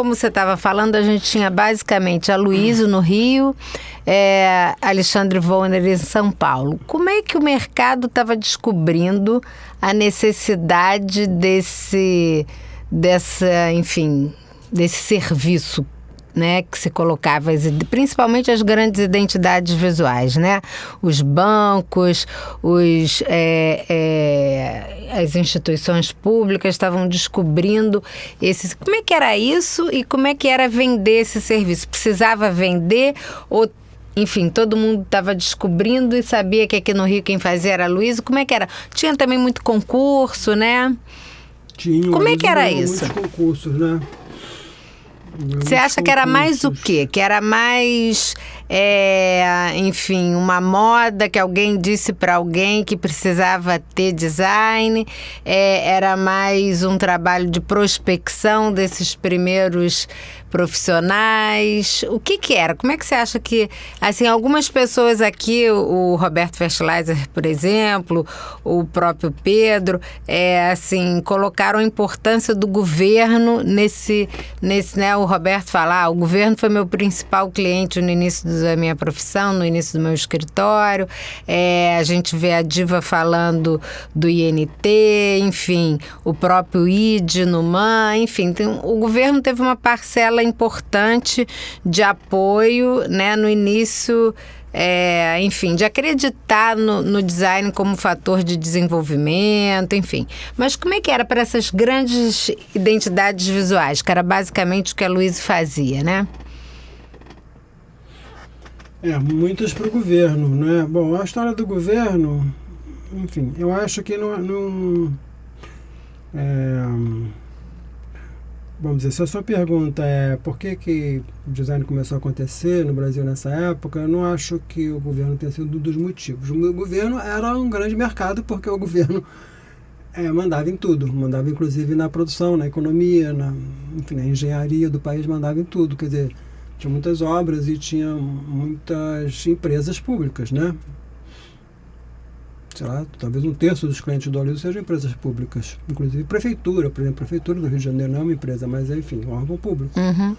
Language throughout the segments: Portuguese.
como você estava falando, a gente tinha basicamente a Luísio no Rio, Alexandre Vonner em São Paulo. Como é que o mercado estava descobrindo a necessidade desse serviço, né, que se colocava, principalmente as grandes identidades visuais, né? Os bancos, as instituições públicas estavam descobrindo como é que era isso e como é que era vender esse serviço. Precisava vender ou, enfim, todo mundo estava descobrindo e sabia que aqui no Rio quem fazia era a Luísio? Como é que era? Tinha também muito concurso, né? Tinha. Como é que era isso? Muitos concursos, né? Você acha que era mais o quê? Que era mais, enfim, uma moda que alguém disse para alguém que precisava ter design? Era mais um trabalho de prospecção desses primeiros profissionais? O que era? Como é que você acha que, assim, algumas pessoas aqui, o Roberto Fertilizer, por exemplo, o próprio Pedro, assim, colocaram a importância do governo nesse, né, o Roberto fala, o governo foi meu principal cliente no início da minha profissão, no início do meu escritório, a gente vê a Diva falando do INT, enfim, o próprio ID, Numan, enfim, o governo teve uma parcela importante de apoio, né, no início, enfim, de acreditar no design como fator de desenvolvimento, enfim. Mas como é que era para essas grandes identidades visuais, que era basicamente o que a Luísio fazia, né? Muitas para o governo, né? Bom, a história do governo, enfim, eu acho que vamos dizer, se a sua pergunta é por que o design começou a acontecer no Brasil nessa época, eu não acho que o governo tenha sido um dos motivos. O governo era um grande mercado porque o governo mandava em tudo, mandava inclusive na produção, na economia, enfim, na engenharia do país, mandava em tudo. Quer dizer, tinha muitas obras e tinha muitas empresas públicas, né? Sei lá, talvez 1/3 dos clientes do Luísio sejam empresas públicas, inclusive prefeitura, por exemplo, a prefeitura do Rio de Janeiro não é uma empresa, mas enfim, um órgão público. Uhum.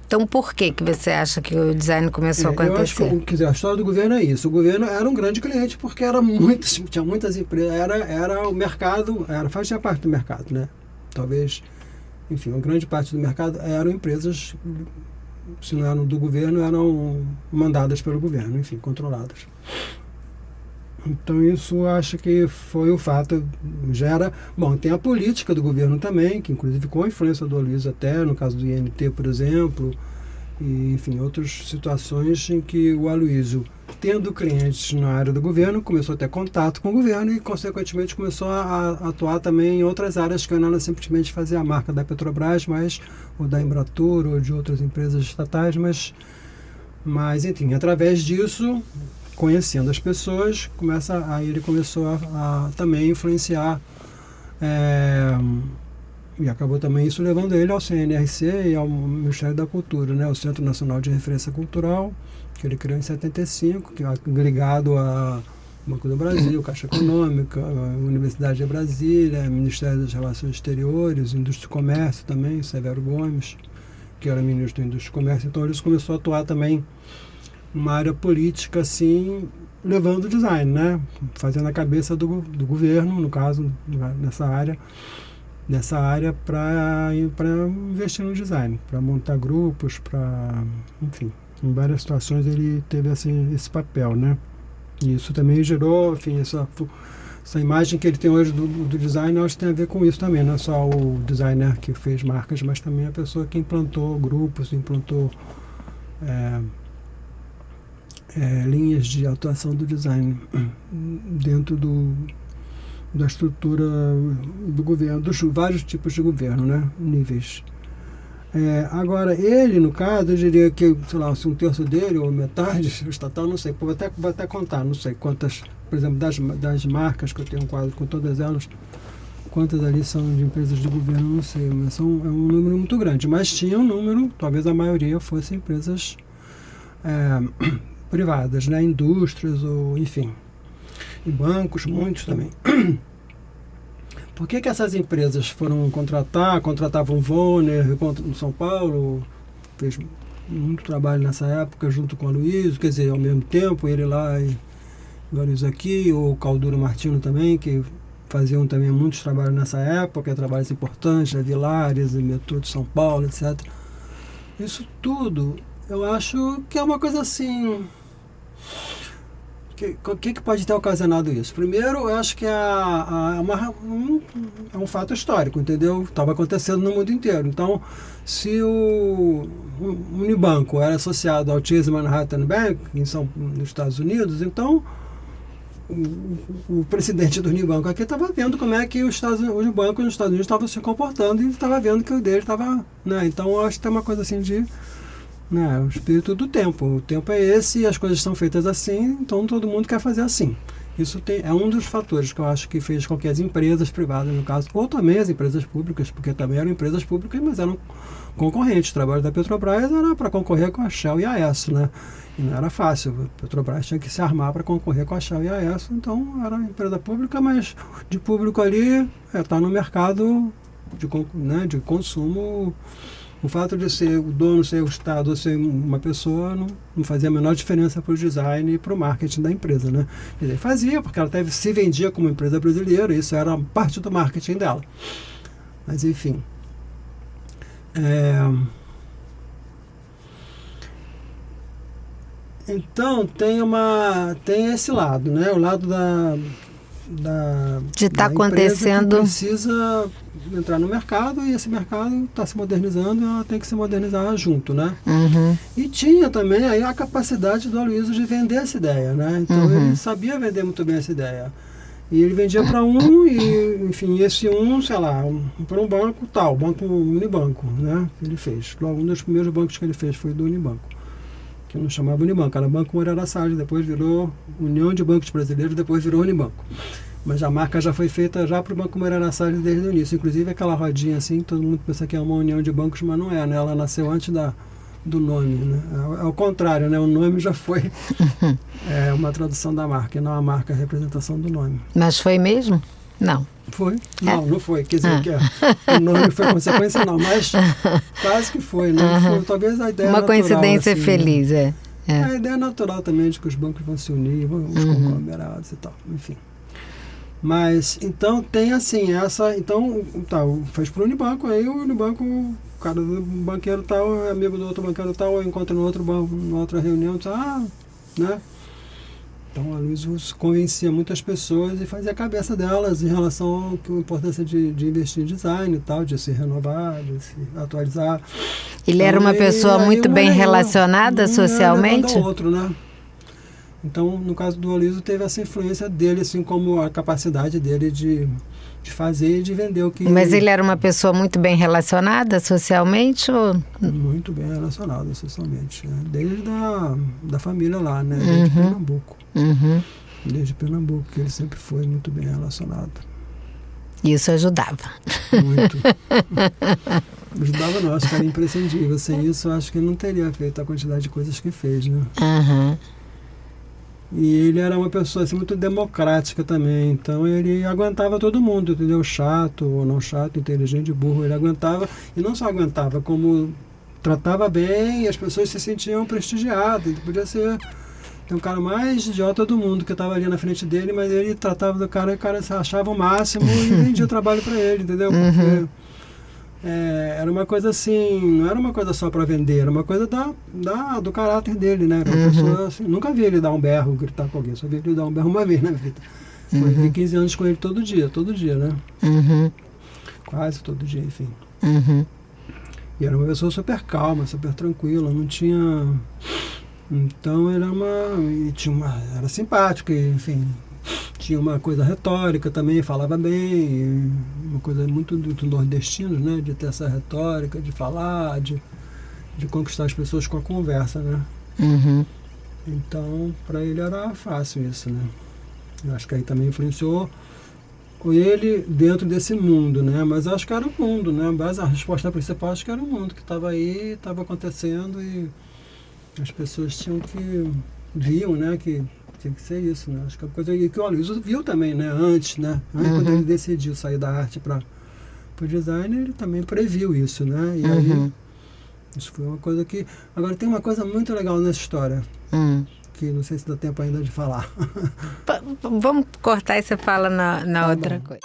Então, por que você acha que o design começou a acontecer? Eu acho que a história do governo é isso. O governo era um grande cliente porque tinha muitas empresas, era o mercado, fazia parte do mercado, né? Talvez, enfim, uma grande parte do mercado eram empresas, se não eram do governo, eram mandadas pelo governo, enfim, controladas. Então isso acho que foi o fato, bom, tem a política do governo também, que inclusive com a influência do Luísio até, no caso do INT, por exemplo, e enfim, outras situações em que o Aloysio, tendo clientes na área do governo, começou a ter contato com o governo e, consequentemente, começou a atuar também em outras áreas que não era simplesmente fazer a marca da Petrobras, ou da Embratur, ou de outras empresas estatais, mas enfim, através disso, conhecendo as pessoas, aí ele começou a também influenciar, e acabou também isso levando ele ao CNRC e ao Ministério da Cultura, né, o Centro Nacional de Referência Cultural, que ele criou em 75, que é ligado a Banco do Brasil, Caixa Econômica, a Universidade de Brasília, Ministério das Relações Exteriores, Indústria e Comércio também, Severo Gomes, que era ministro da Indústria e Comércio. Então ele começou a atuar também numa área política, assim, levando o design, né? Fazendo a cabeça do governo, no caso, nessa área para investir no design, para montar grupos, enfim, em várias situações ele teve esse papel, né? E isso também gerou, enfim, essa imagem que ele tem hoje do design, acho que tem a ver com isso também, não é só o designer que fez marcas, mas também a pessoa que implantou grupos, implantou linhas de atuação do design dentro da estrutura do governo, dos vários tipos de governo, né? Níveis. Agora, ele, no caso, eu diria que, sei lá, se 1/3 dele, ou metade, estatal, não sei, vou até contar, não sei quantas, por exemplo, das marcas, que eu tenho um quadro com todas elas, quantas ali são de empresas de governo, não sei, mas é um número muito grande. Mas tinha um número, talvez a maioria fosse empresas privadas, né? Indústrias, ou enfim, e bancos, muitos também. por que essas empresas foram contratavam Vonner em São Paulo, fez muito trabalho nessa época junto com a Luiz, quer dizer, ao mesmo tempo, ele lá e o Aloysio aqui, o Calduro Martino também, que faziam também muitos trabalhos nessa época, trabalhos importantes, a Vilares, o metrô de São Paulo, etc. Isso tudo, eu acho que é uma coisa assim... O que pode ter ocasionado isso? Primeiro, eu acho que é um fato histórico, entendeu? Estava acontecendo no mundo inteiro. Então, se o Unibanco era associado ao Chase Manhattan Bank, nos Estados Unidos, então o presidente do Unibanco aqui estava vendo como é que os bancos nos Estados Unidos estavam se comportando e estava vendo que o dele estava... Né? Então, eu acho que tem uma coisa assim de... Né, o espírito do tempo. O tempo é esse e as coisas são feitas assim, então todo mundo quer fazer assim. Isso é um dos fatores que eu acho que fez com que as empresas privadas, no caso, ou também as empresas públicas, porque também eram empresas públicas, mas eram concorrentes. O trabalho da Petrobras era para concorrer com a Shell e a AES, né? E não era fácil. A Petrobras tinha que se armar para concorrer com a Shell e a AES, então era empresa pública, mas de público ali está no mercado de consumo. O fato de ser o dono, ser o Estado, ou ser uma pessoa, não fazia a menor diferença para o design e para o marketing da empresa, né? Quer dizer, fazia, porque ela se vendia como empresa brasileira, isso era parte do marketing dela. Mas, enfim. Então, tem esse lado, né? O lado de estar acontecendo, que precisa entrar no mercado e esse mercado está se modernizando e ela tem que se modernizar junto, né? Uhum. E tinha também aí a capacidade do Aloysio de vender essa ideia, né? Então ele sabia vender muito bem essa ideia. E ele vendia para e, enfim, esse sei lá, para um banco tal, banco Unibanco, né? Ele fez. Logo, um dos primeiros bancos que ele fez foi do Unibanco, que não chamava Unibanco, era Banco Moreira Salles, depois virou União de Bancos Brasileiros, depois virou Unibanco. Mas a marca já foi feita já para o Banco Moreira Salles desde o início. Inclusive aquela rodinha assim, todo mundo pensa que é uma união de bancos, mas não é, né? Ela nasceu antes do nome, né? Ao contrário, né? O nome já foi uma tradução da marca, e não a marca, a representação do nome. Mas foi mesmo? Não. Foi? Não foi. Quer dizer, que o nome foi consequência, não, mas quase que foi, né? Foi, talvez a ideia uma natural, coincidência assim, feliz, né? A ideia natural também de que os bancos vão se unir, os conglomerados e tal, enfim. Mas, então, tem assim, então, fez pro Unibanco, aí o Unibanco, o cara do banqueiro tal, é amigo do outro banqueiro tal, encontra no outro banco, numa outra reunião, né? Então, a Luiz convencia muitas pessoas e fazia a cabeça delas em relação à importância de investir em design e tal, de se renovar, de se atualizar. Ele era uma pessoa muito bem relacionada socialmente? Um ao outro, né? Então, no caso do Aloysio, teve essa influência dele, assim como a capacidade dele de fazer e de vender o que... Mas ele era uma pessoa muito bem relacionada socialmente? Ou... Muito bem relacionada socialmente. Né? Desde da família lá, né? Desde Pernambuco. Desde Pernambuco, que ele sempre foi muito bem relacionado. Isso ajudava. Muito. Ajudava não, acho que era imprescindível. Sem isso, acho que ele não teria feito a quantidade de coisas que fez, né? E ele era uma pessoa assim, muito democrática também, então ele aguentava todo mundo, entendeu? Chato ou não chato, inteligente, burro, ele aguentava, e não só aguentava, como tratava bem e as pessoas se sentiam prestigiadas. Ele podia ser o cara mais idiota do mundo que estava ali na frente dele, mas ele tratava do cara e o cara se achava o máximo e vendia trabalho para ele, entendeu? Porque era uma coisa assim, não era uma coisa só para vender, era uma coisa do caráter dele, né? Era uma pessoa assim, nunca vi ele dar um berro, gritar com alguém, só vi ele dar um berro uma vez na vida. Eu vivi 15 anos com ele todo dia, né? Quase todo dia, enfim. E era uma pessoa super calma, super tranquila, não tinha... Então era simpático, enfim... Tinha uma coisa retórica também, falava bem, uma coisa muito do nordestino, né? De ter essa retórica, de falar, de conquistar as pessoas com a conversa, né? Então, para ele era fácil isso, né? Eu acho que aí também influenciou ele dentro desse mundo, né? Mas acho que era o mundo, né? Mas a resposta principal acho que era o mundo que estava aí, estava acontecendo e as pessoas viam, né? Que Tinha que ser isso, né? Acho que é uma coisa que o Aloysio viu também, né? Antes, né? Antes, quando ele decidiu sair da arte para o design, ele também previu isso, né? E aí, isso foi uma coisa que... Agora, tem uma coisa muito legal nessa história, que não sei se dá tempo ainda de falar. Vamos cortar e você fala na outra coisa.